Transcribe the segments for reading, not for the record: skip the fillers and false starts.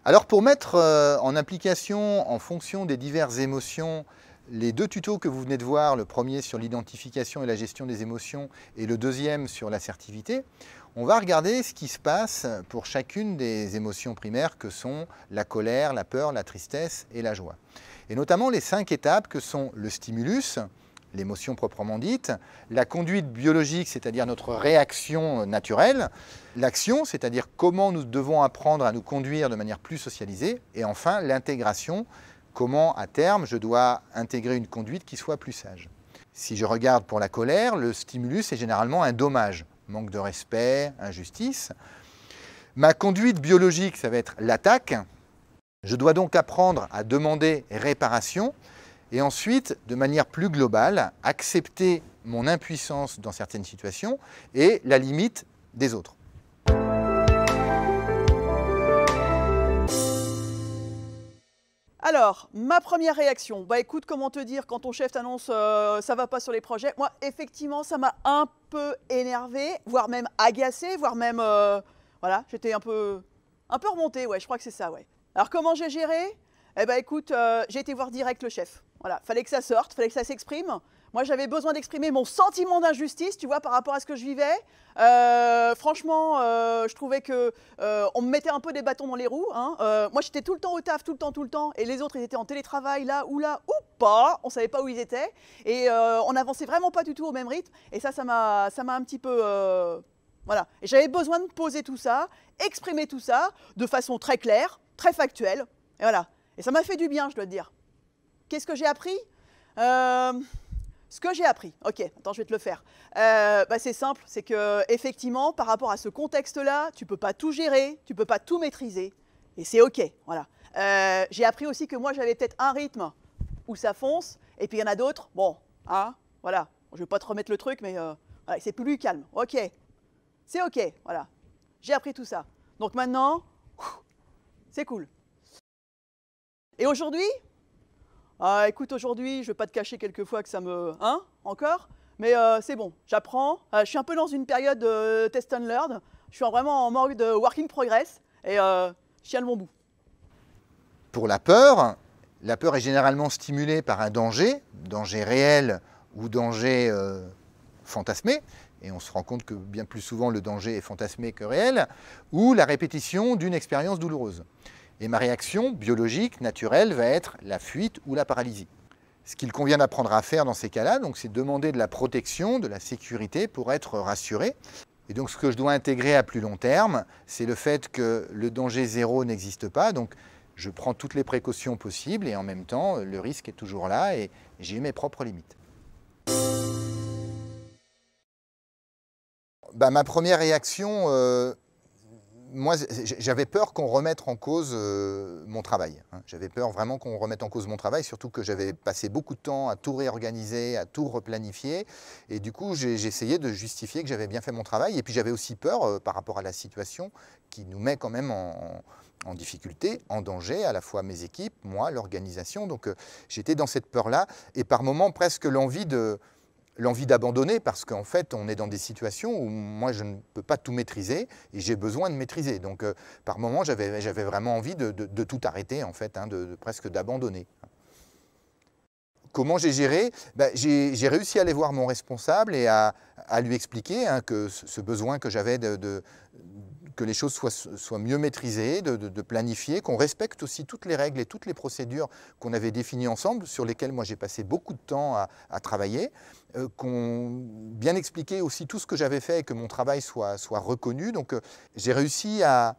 Alors pour mettre en application en fonction des diverses émotions, les deux tutos que vous venez de voir, le premier sur l'identification et la gestion des émotions et le deuxième sur l'assertivité, on va regarder ce qui se passe pour chacune des émotions primaires que sont la colère, la peur, la tristesse et la joie. Et notamment les 5 étapes que sont le stimulus, l'émotion proprement dite, la conduite biologique, c'est-à-dire notre réaction naturelle, l'action, c'est-à-dire comment nous devons apprendre à nous conduire de manière plus socialisée, et enfin l'intégration, comment à terme je dois intégrer une conduite qui soit plus sage. Si je regarde pour la colère, le stimulus est généralement un dommage, manque de respect, injustice. Ma conduite biologique, ça va être l'attaque. Je dois donc apprendre à demander réparation, et ensuite, de manière plus globale, accepter mon impuissance dans certaines situations et la limite des autres. Alors, ma première réaction, bah écoute, comment te dire, quand ton chef t'annonce ça va pas sur les projets, moi, effectivement, ça m'a un peu énervé, voire même agacé, voire même, voilà, j'étais un peu remontée, ouais, je crois que c'est ça, ouais. Alors, comment j'ai géré? Eh ben écoute, j'ai été voir direct le chef. Voilà, fallait que ça sorte, fallait que ça s'exprime. Moi, j'avais besoin d'exprimer mon sentiment d'injustice, tu vois, par rapport à ce que je vivais. Franchement, je trouvais que on me mettait un peu des bâtons dans les roues. Hein. Moi, j'étais tout le temps au taf, tout le temps. Et les autres, ils étaient en télétravail, là ou pas. On savait pas où ils étaient. Et on n'avançait vraiment pas du tout au même rythme. Et ça m'a un petit peu... voilà. Et j'avais besoin de poser tout ça, exprimer tout ça de façon très claire, très factuelle. Et voilà. Et ça m'a fait du bien, je dois te dire. Qu'est-ce que j'ai appris? Ce que j'ai appris, ok, attends, je vais te le faire. C'est simple, c'est que effectivement, par rapport à ce contexte-là, tu peux pas tout gérer, tu peux pas tout maîtriser, et c'est ok, voilà. J'ai appris aussi que moi, j'avais peut-être un rythme où ça fonce, et puis il y en a d'autres, bon, hein, voilà. Je vais pas te remettre le truc, mais voilà, c'est plus calme, ok. C'est ok, voilà. J'ai appris tout ça. Donc maintenant, c'est cool. Et aujourd'hui? Ah, écoute, aujourd'hui, je ne vais pas te cacher quelquefois que ça me... Hein, encore? Mais c'est bon, j'apprends. Je suis un peu dans une période de test and learn. Je suis vraiment en mode work in progress. Et je tiens le bon bout. Pour la peur est généralement stimulée par un danger réel ou danger fantasmé. Et on se rend compte que bien plus souvent le danger est fantasmé que réel, ou la répétition d'une expérience douloureuse. Et ma réaction biologique, naturelle, va être la fuite ou la paralysie. Ce qu'il convient d'apprendre à faire dans ces cas-là, c'est demander de la protection, de la sécurité pour être rassuré. Et donc ce que je dois intégrer à plus long terme, c'est le fait que le danger zéro n'existe pas. Donc je prends toutes les précautions possibles et en même temps, le risque est toujours là et j'ai mes propres limites. Ma première réaction... moi, j'avais peur qu'on remette en cause mon travail. J'avais peur vraiment qu'on remette en cause mon travail, surtout que j'avais passé beaucoup de temps à tout réorganiser, à tout replanifier. Et du coup, j'ai essayé de justifier que j'avais bien fait mon travail. Et puis j'avais aussi peur par rapport à la situation qui nous met quand même en difficulté, en danger, à la fois mes équipes, moi, l'organisation. Donc j'étais dans cette peur-là et par moments presque l'envie d'abandonner parce qu'en fait, on est dans des situations où moi, je ne peux pas tout maîtriser et j'ai besoin de maîtriser. Donc, par moments, j'avais vraiment envie de tout arrêter, en fait, presque d'abandonner. Comment j'ai géré? J'ai réussi à aller voir mon responsable et à lui expliquer que ce besoin que j'avais que les choses soient mieux maîtrisées, de planifier, qu'on respecte aussi toutes les règles et toutes les procédures qu'on avait définies ensemble, sur lesquelles moi j'ai passé beaucoup de temps à travailler, qu'on bien expliqué aussi tout ce que j'avais fait et que mon travail soit reconnu. Donc j'ai réussi à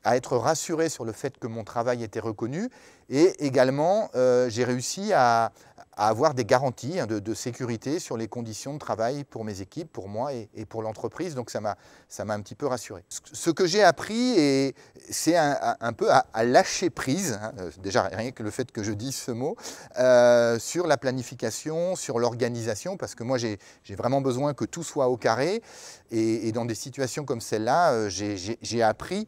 être rassuré sur le fait que mon travail était reconnu et également j'ai réussi à avoir des garanties de sécurité sur les conditions de travail pour mes équipes, pour moi et pour l'entreprise. Donc ça m'a un petit peu rassuré. Ce que j'ai appris, c'est un peu à lâcher prise, déjà rien que le fait que je dise ce mot, sur la planification, sur l'organisation, parce que moi j'ai vraiment besoin que tout soit au carré. Et dans des situations comme celle-là, j'ai appris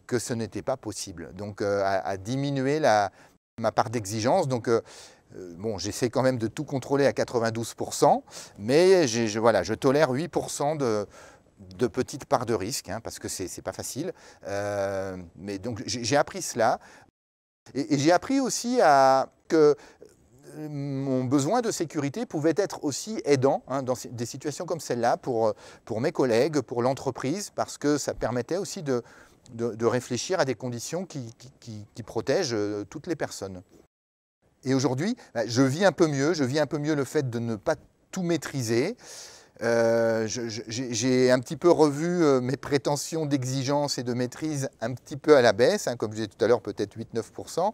que ce n'était pas possible. Donc à diminuer ma part d'exigence. Donc bon, j'essaie quand même de tout contrôler à 92%, mais je tolère 8% de petites parts de risque, hein, parce que c'est pas facile. Mais donc j'ai appris cela. Et j'ai appris aussi que mon besoin de sécurité pouvait être aussi aidant, hein, dans des situations comme celle-là pour mes collègues, pour l'entreprise, parce que ça permettait aussi de réfléchir à des conditions qui protègent toutes les personnes. Et aujourd'hui, je vis un peu mieux le fait de ne pas tout maîtriser. J'ai un petit peu revu mes prétentions d'exigence et de maîtrise un petit peu à la baisse, hein, comme je disais tout à l'heure, peut-être 8-9%.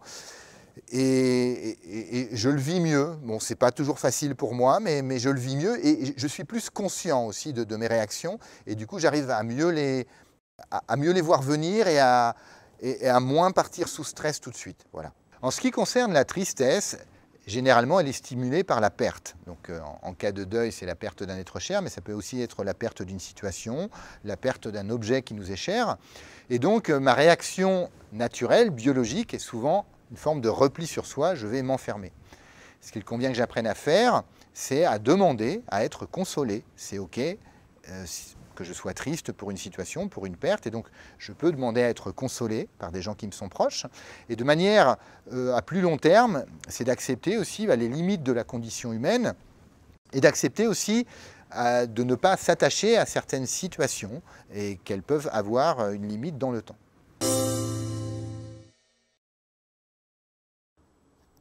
Et je le vis mieux. Bon, c'est pas toujours facile pour moi, mais je le vis mieux et je suis plus conscient aussi de mes réactions. Et du coup, j'arrive à mieux les voir venir et à moins partir sous stress tout de suite. Voilà. En ce qui concerne la tristesse, généralement, elle est stimulée par la perte. Donc, en cas de deuil, c'est la perte d'un être cher, mais ça peut aussi être la perte d'une situation, la perte d'un objet qui nous est cher. Et donc, ma réaction naturelle, biologique, est souvent une forme de repli sur soi, je vais m'enfermer. Ce qu'il convient que j'apprenne à faire, c'est à demander, à être consolé. C'est OK que je sois triste pour une situation, pour une perte, et donc je peux demander à être consolé par des gens qui me sont proches. Et de manière à plus long terme, c'est d'accepter aussi les limites de la condition humaine et d'accepter aussi de ne pas s'attacher à certaines situations et qu'elles peuvent avoir une limite dans le temps.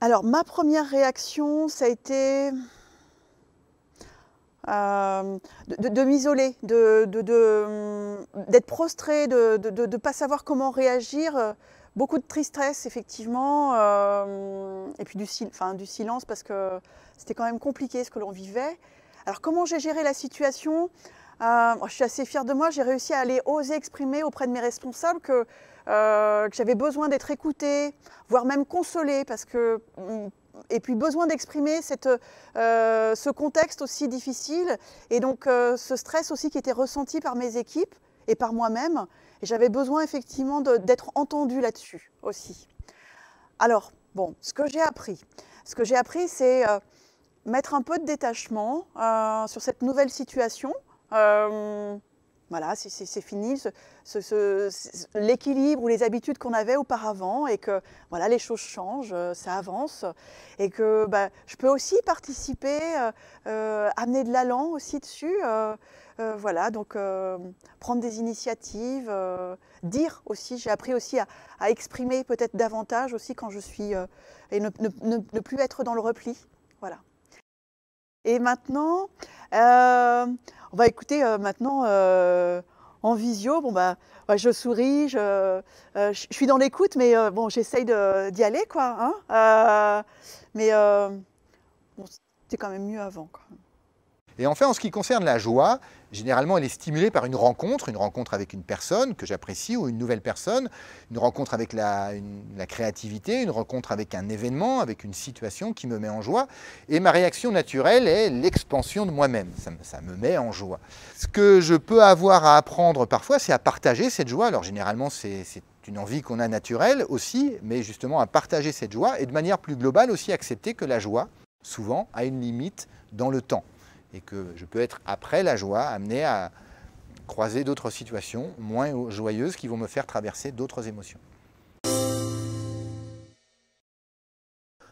Alors, ma première réaction, ça a été de m'isoler, d'être prostrée, de ne pas savoir comment réagir. Beaucoup de tristesse, effectivement, et puis du silence, parce que c'était quand même compliqué ce que l'on vivait. Alors, comment j'ai géré la situation? Je suis assez fière de moi, j'ai réussi à aller oser exprimer auprès de mes responsables que j'avais besoin d'être écoutée, voire même consolée, et puis besoin d'exprimer ce contexte aussi difficile, et donc ce stress aussi qui était ressenti par mes équipes et par moi-même, et j'avais besoin effectivement d'être entendue là-dessus aussi. Alors, bon, ce que j'ai appris, c'est mettre un peu de détachement sur cette nouvelle situation. Voilà, c'est fini, l'équilibre ou les habitudes qu'on avait auparavant, et que voilà, les choses changent, ça avance, et que je peux aussi participer, amener de l'allant aussi dessus, voilà, donc prendre des initiatives, dire aussi, j'ai appris aussi à exprimer peut-être davantage aussi quand je suis, et ne plus être dans le repli, voilà. Et maintenant, on va écouter maintenant en visio. Bon je souris, je suis dans l'écoute, mais bon, j'essaye d'y aller, quoi. Hein, mais bon, c'était quand même mieux avant, quoi. Et enfin, en ce qui concerne la joie, généralement, elle est stimulée par une rencontre avec une personne que j'apprécie ou une nouvelle personne, une rencontre avec la créativité, une rencontre avec un événement, avec une situation qui me met en joie. Et ma réaction naturelle est l'expansion de moi-même. Ça me met en joie. Ce que je peux avoir à apprendre parfois, c'est à partager cette joie. Alors généralement, c'est une envie qu'on a naturelle aussi, mais justement à partager cette joie et de manière plus globale aussi accepter que la joie, souvent, a une limite dans le temps. Et que je peux être, après la joie, amené à croiser d'autres situations moins joyeuses qui vont me faire traverser d'autres émotions.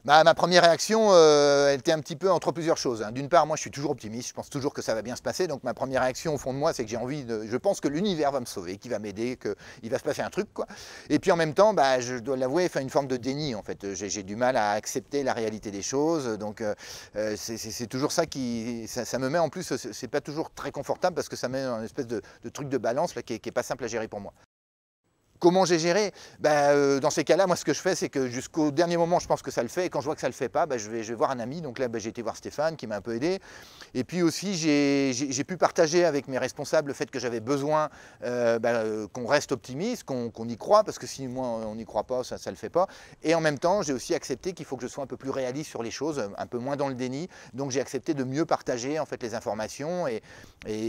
Ma première réaction, elle était un petit peu entre plusieurs choses. D'une part, moi je suis toujours optimiste, je pense toujours que ça va bien se passer, donc ma première réaction au fond de moi, c'est que je pense que l'univers va me sauver, qu'il va m'aider, qu'il va se passer un truc, quoi. Et puis en même temps, je dois l'avouer, une forme de déni, en fait. J'ai du mal à accepter la réalité des choses, donc c'est toujours ça ça me met en plus, c'est pas toujours très confortable parce que ça met un espèce de truc de balance là, qui est pas simple à gérer pour moi. Comment j'ai géré? Dans ces cas-là, moi, ce que je fais, c'est que jusqu'au dernier moment, je pense que ça le fait. Et quand je vois que ça ne le fait pas, je vais voir un ami. Donc là, j'ai été voir Stéphane, qui m'a un peu aidé. Et puis aussi, j'ai pu partager avec mes responsables le fait que j'avais besoin qu'on reste optimiste, qu'on y croit, parce que si moi, on n'y croit pas, ça ne le fait pas. Et en même temps, j'ai aussi accepté qu'il faut que je sois un peu plus réaliste sur les choses, un peu moins dans le déni. Donc j'ai accepté de mieux partager en fait, les informations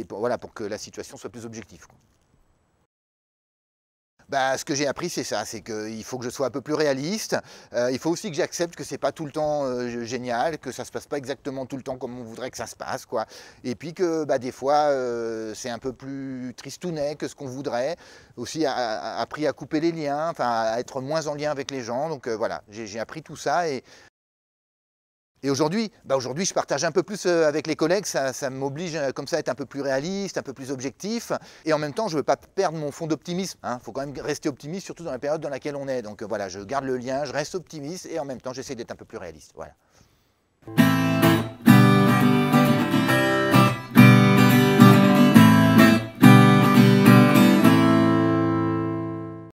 voilà, pour que la situation soit plus objective, quoi. Bah, ce que j'ai appris, c'est ça, c'est qu'il faut que je sois un peu plus réaliste. Il faut aussi que j'accepte que c'est pas tout le temps génial, que ça se passe pas exactement tout le temps comme on voudrait que ça se passe, quoi. Et puis que bah, des fois, c'est un peu plus tristounet que ce qu'on voudrait. Aussi, appris à couper les liens, enfin, à être moins en lien avec les gens. Donc voilà, j'ai appris tout ça. Et aujourd'hui, je partage un peu plus avec les collègues, ça m'oblige comme ça à être un peu plus réaliste, un peu plus objectif. Et en même temps, je ne veux pas perdre mon fond d'optimisme. Il faut quand même rester optimiste, surtout dans la période dans laquelle on est. Donc voilà, je garde le lien, je reste optimiste et en même temps, j'essaie d'être un peu plus réaliste. Voilà.